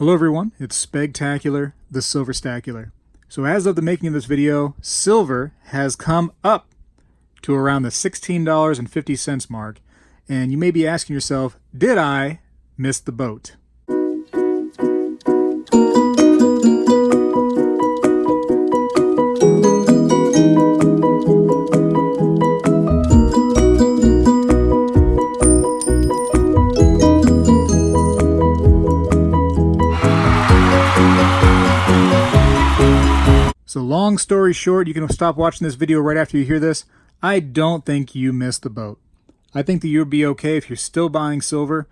Hello everyone, it's Spegtacular, the Silverstacular. So as of the making of this video, silver has come up to around the $16.50 mark, and you may be asking yourself, did I miss the boat? So long story short, you can stop watching this video right after you hear this. I don't think you missed the boat. I think that you'll be okay if you're still buying silver.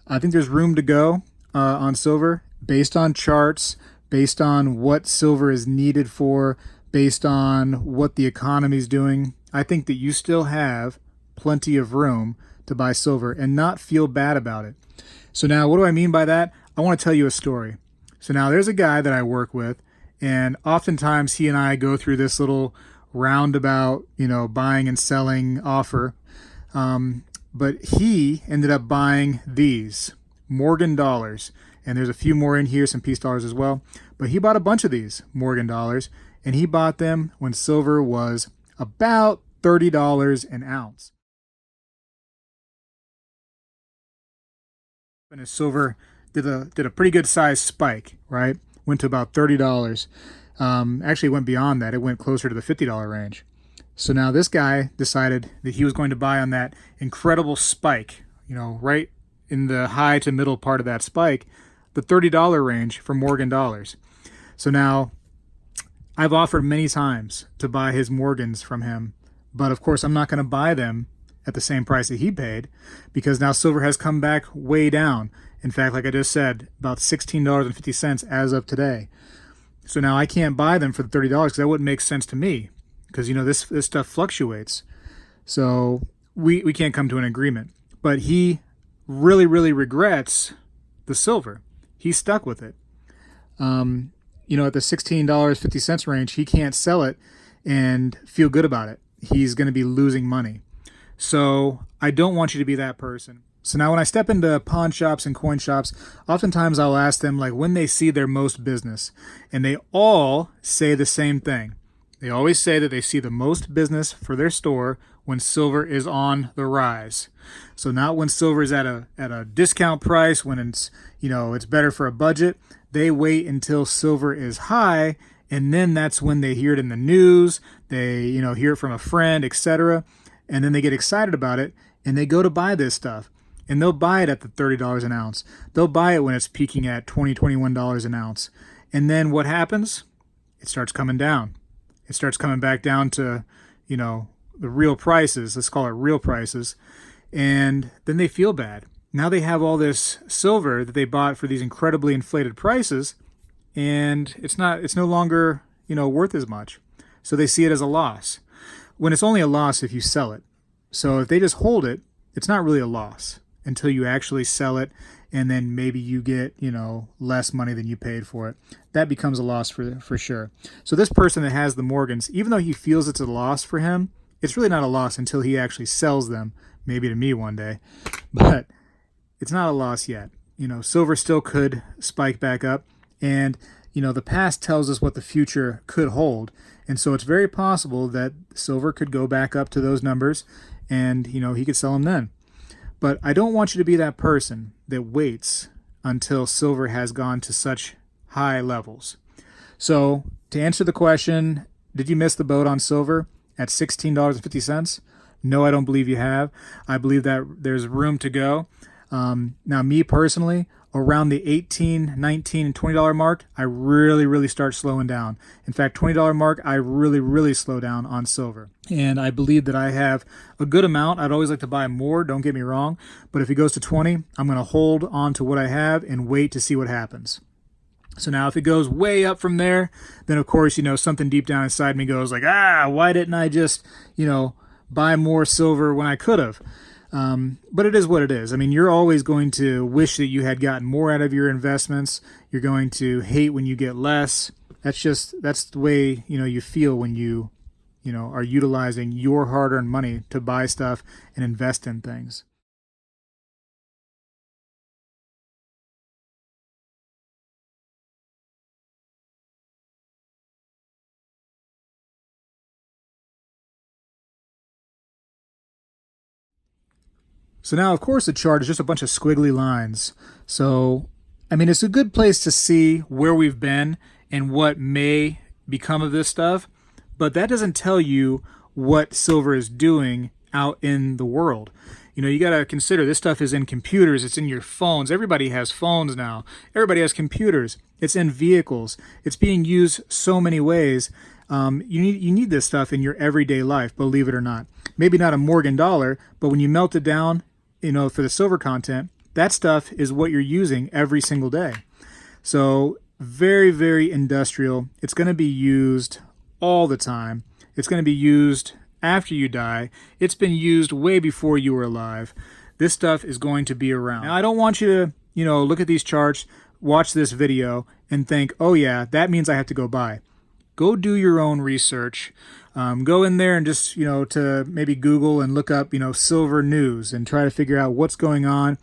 I think there's room to go on silver based on charts, based on what silver is needed for, based on what the economy is doing. I think that you still have plenty of room to buy silver and not feel bad about it. So now what do I mean by that? I want to tell you a story. So now there's a guy that I work with, and oftentimes he and I go through this little roundabout, buying and selling offer. But he ended up buying these Morgan dollars. And there's a few more in here, some peace dollars as well. But he bought a bunch of these Morgan dollars, and he bought them when silver was about $30 an ounce. And his silver did a pretty good size spike, right? Went to about $30. Actually went beyond that. It went closer to the $50 range. So now this guy decided that he was going to buy on that incredible spike, right in the high to middle part of that spike, the $30 range for Morgan dollars. So now I've offered many times to buy his Morgans from him, but of course I'm not going to buy them at the same price that he paid, because now silver has come back way down. In fact, like I just said, about $16.50 as of today. So now I can't buy them for the $30 because that wouldn't make sense to me, because this stuff fluctuates. So we can't come to an agreement. But he really regrets the silver. He's stuck with it. At the $16.50 range, he can't sell it and feel good about it. He's going to be losing money. So I don't want you to be that person. So now when I step into pawn shops and coin shops, oftentimes I'll ask them when they see their most business. And they all say the same thing. They always say that they see the most business for their store when silver is on the rise. So not when silver is at a discount price, when it's better for a budget. They wait until silver is high, and then that's when they hear it in the news. They hear it from a friend, etc. And then they get excited about it, and they go to buy this stuff. And they'll buy it at the $30 an ounce. They'll buy it when it's peaking at $20, $21 an ounce. And then what happens? It starts coming down. It starts coming back down to, the real prices. Let's call it real prices. And then they feel bad. Now they have all this silver that they bought for these incredibly inflated prices, and it's no longer, worth as much. So they see it as a loss. When it's only a loss if you sell it. So if they just hold it, it's not really a loss until you actually sell it, and then maybe you get, less money than you paid for it. That becomes a loss for sure. So this person that has the Morgans, even though he feels it's a loss for him, it's really not a loss until he actually sells them, maybe to me one day. But it's not a loss yet. Silver still could spike back up, and the past tells us what the future could hold. And so it's very possible that silver could go back up to those numbers, and he could sell them then. But I don't want you to be that person that waits until silver has gone to such high levels. So to answer the question, did you miss the boat on silver at $16.50? No, I don't believe you have. I believe that there's room to go. Now, me personally, around the $18, $19, and $20 mark, I really start slowing down. In fact, $20 mark, I really slow down on silver. And I believe that I have a good amount. I'd always like to buy more, don't get me wrong. But if it goes to 20, I'm going to hold on to what I have and wait to see what happens. So now if it goes way up from there, then of course, something deep down inside me goes why didn't I just, buy more silver when I could have? But it is what it is. I mean, you're always going to wish that you had gotten more out of your investments. You're going to hate when you get less. That's the way, you feel when you are utilizing your hard-earned money to buy stuff and invest in things. So now, of course, the chart is just a bunch of squiggly lines. So, I mean, it's a good place to see where we've been and what may become of this stuff, but that doesn't tell you what silver is doing out in the world. You know, you got to consider this stuff is in computers, it's in your phones. Everybody has phones now. Everybody has computers. It's in vehicles. It's being used so many ways. You need this stuff in your everyday life, believe it or not. Maybe not a Morgan dollar, but when you melt it down, you know, for the silver content, that stuff is what you're using every single day. So very, very industrial. It's going to be used all the time. It's going to be used after you die. It's been used way before you were alive. This stuff is going to be around. Now, I don't want you to, you know, look at these charts, watch this video, and think, oh yeah, that means I have to go buy. Go do your own research. Go in there and just, you know, to maybe Google and look up, you know, silver news and try to figure out what's going on.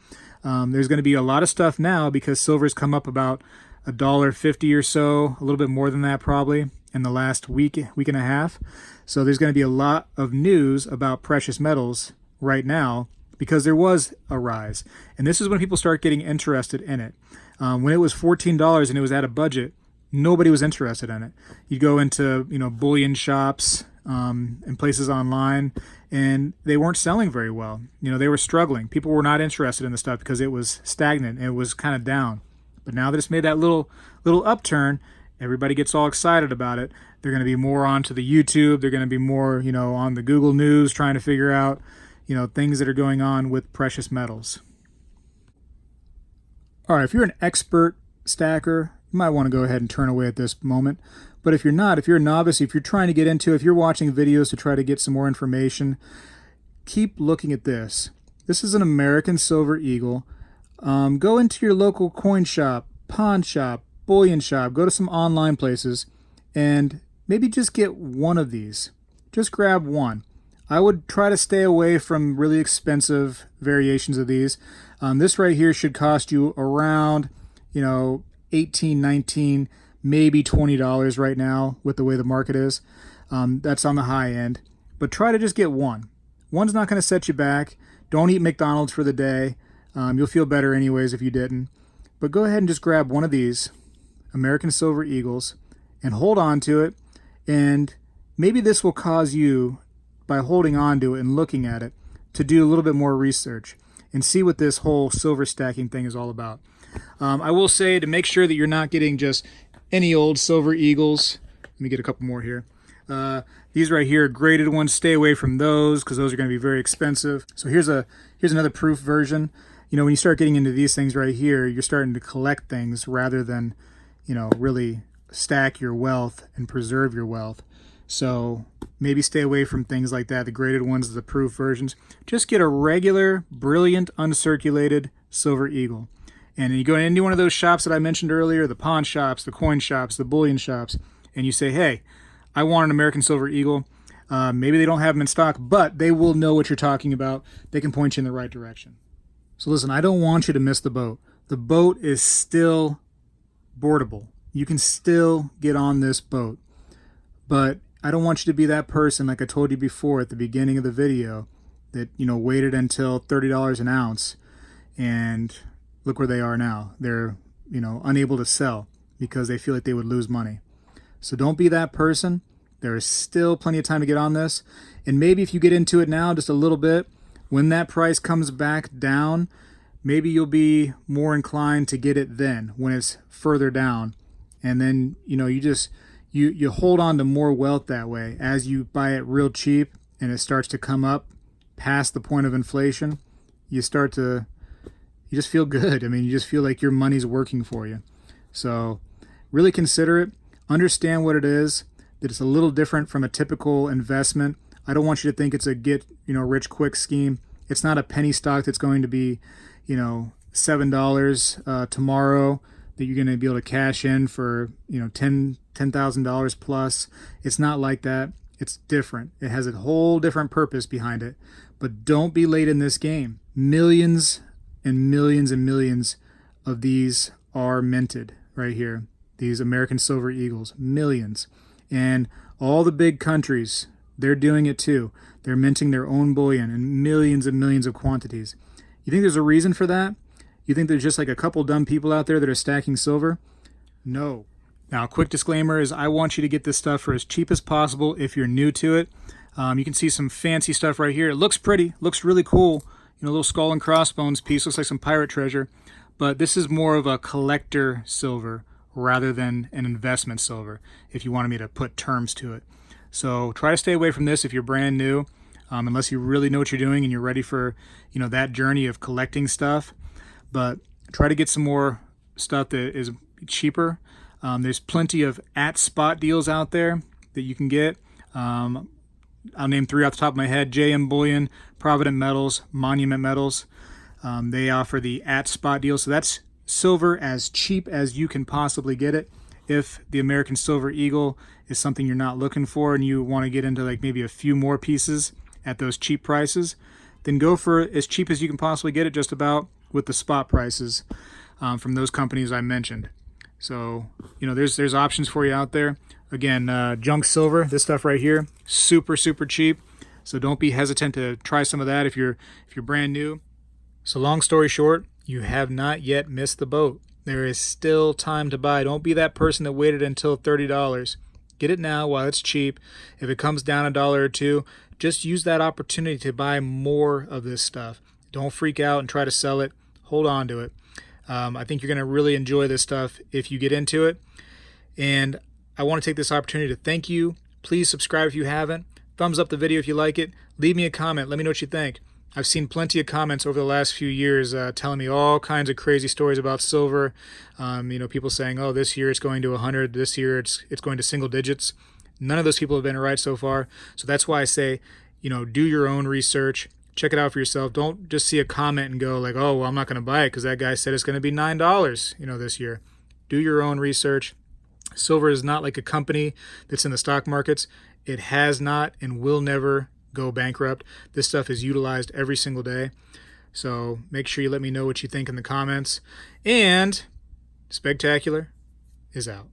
There's going to be a lot of stuff now because silver's come up about $1.50 or so, a little bit more than that probably in the last week and a half. So there's going to be a lot of news about precious metals right now because there was a rise. And this is when people start getting interested in it. When it was $14 and it was at a budget, nobody was interested in it. You go into, you know, bullion shops and places online, and they weren't selling very well. You know, they were struggling. People were not interested in the stuff because it was stagnant and it was kind of down. But now that it's made that little upturn, everybody gets all excited about it. They're going to be more onto the YouTube. They're going to be more, you know, on the Google News trying to figure out, you know, things that are going on with precious metals. All right, if you're an expert stacker, you might want to go ahead and turn away at this moment. But if you're not, if you're a novice, if you're trying to get into, if you're watching videos to try to get some more information, keep looking at this. This is an American silver eagle. Go into your local coin shop, pawn shop, bullion shop, go to some online places, and maybe just get one of these. Just grab one. I would try to stay away from really expensive variations of these. This right here should cost you around, you know, $18, $19, maybe $20 right now with the way the market is. That's on the high end. But try to just get one. One's not going to set you back. Don't eat McDonald's for the day. You'll feel better anyways if you didn't. But go ahead and just grab one of these American Silver Eagles and hold on to it. And maybe this will cause you, by holding on to it and looking at it, to do a little bit more research and see what this whole silver stacking thing is all about. I will say, to make sure that you're not getting just any old silver eagles, let me get a couple more here. These right here, graded ones, stay away from those because those are going to be very expensive. So here's another proof version. You know, when you start getting into these things right here, you're starting to collect things rather than, you know, really stack your wealth and preserve your wealth. So maybe stay away from things like that, the graded ones, the proof versions. Just get a regular, brilliant, uncirculated silver eagle. And you go into any one of those shops that I mentioned earlier, the pawn shops, the coin shops, the bullion shops, and you say, hey, I want an American Silver Eagle. Maybe they don't have them in stock, but they will know what you're talking about. They can point you in the right direction. So listen, I don't want you to miss the boat. The boat is still boardable. You can still get on this boat. But I don't want you to be that person, like I told you before at the beginning of the video, that, you know, waited until $30 an ounce and look where they are now. They're, you know, unable to sell because they feel like they would lose money. So don't be that person. There is still plenty of time to get on this. And maybe if you get into it now just a little bit, when that price comes back down, maybe you'll be more inclined to get it then when it's further down. And then, you know, you hold on to more wealth that way. As you buy it real cheap and it starts to come up past the point of inflation, you just feel good. I mean, you just feel like your money's working for you. So really consider it. Understand what it is, that it's a little different from a typical investment. I don't want you to think it's a get, you know, rich quick scheme. It's not a penny stock that's going to be, you know, $7 tomorrow that you're going to be able to cash in for, you know, $10,000 plus. It's not like that. It's different. It has a whole different purpose behind it. But don't be late in this game. Millions and millions and millions of these are minted right here. These American Silver Eagles, millions. And all the big countries, they're doing it too. They're minting their own bullion in millions and millions of quantities. You think there's a reason for that? You think there's just like a couple dumb people out there that are stacking silver? No. Now, quick disclaimer is I want you to get this stuff for as cheap as possible if you're new to it. You can see some fancy stuff right here. It looks pretty, looks really cool. You know, a little skull and crossbones piece, looks like some pirate treasure. But this is more of a collector silver rather than an investment silver, if you wanted me to put terms to it. So try to stay away from this if you're brand new, unless you really know what you're doing and you're ready for, you know, that journey of collecting stuff. But try to get some more stuff that is cheaper. There's plenty of at-spot deals out there that you can get. I'll name 3 off the top of my head: JM Bullion, Provident Metals, Monument Metals. They offer the at-spot deal, so that's silver as cheap as you can possibly get it. If the American Silver Eagle is something you're not looking for and you want to get into like maybe a few more pieces at those cheap prices, then go for as cheap as you can possibly get it, just about, with the spot prices from those companies I mentioned. So, you know, there's options for you out there. Again, junk silver, this stuff right here, super cheap. So don't be hesitant to try some of that if you're brand new. So long story short, you have not yet missed the boat. There is still time to buy. Don't be that person that waited until $30. Get it now while it's cheap. If it comes down $1 or $2, just use that opportunity to buy more of this stuff. Don't freak out and try to sell it. Hold on to it. I think you're going to really enjoy this stuff if you get into it. And I want to take this opportunity to thank you. Please subscribe if you haven't. Thumbs up the video if you like it. Leave me a comment. Let me know what you think. I've seen plenty of comments over the last few years telling me all kinds of crazy stories about silver. You know, people saying, oh, this year it's going to 100. This year it's going to single digits. None of those people have been right so far. So that's why I say, you know, do your own research. Check it out for yourself. Don't just see a comment and go like, oh, well, I'm not going to buy it because that guy said it's going to be $9, you know, this year. Do your own research. Silver is not like a company that's in the stock markets. It has not and will never go bankrupt. This stuff is utilized every single day. So make sure you let me know what you think in the comments. And Spegtacular is out.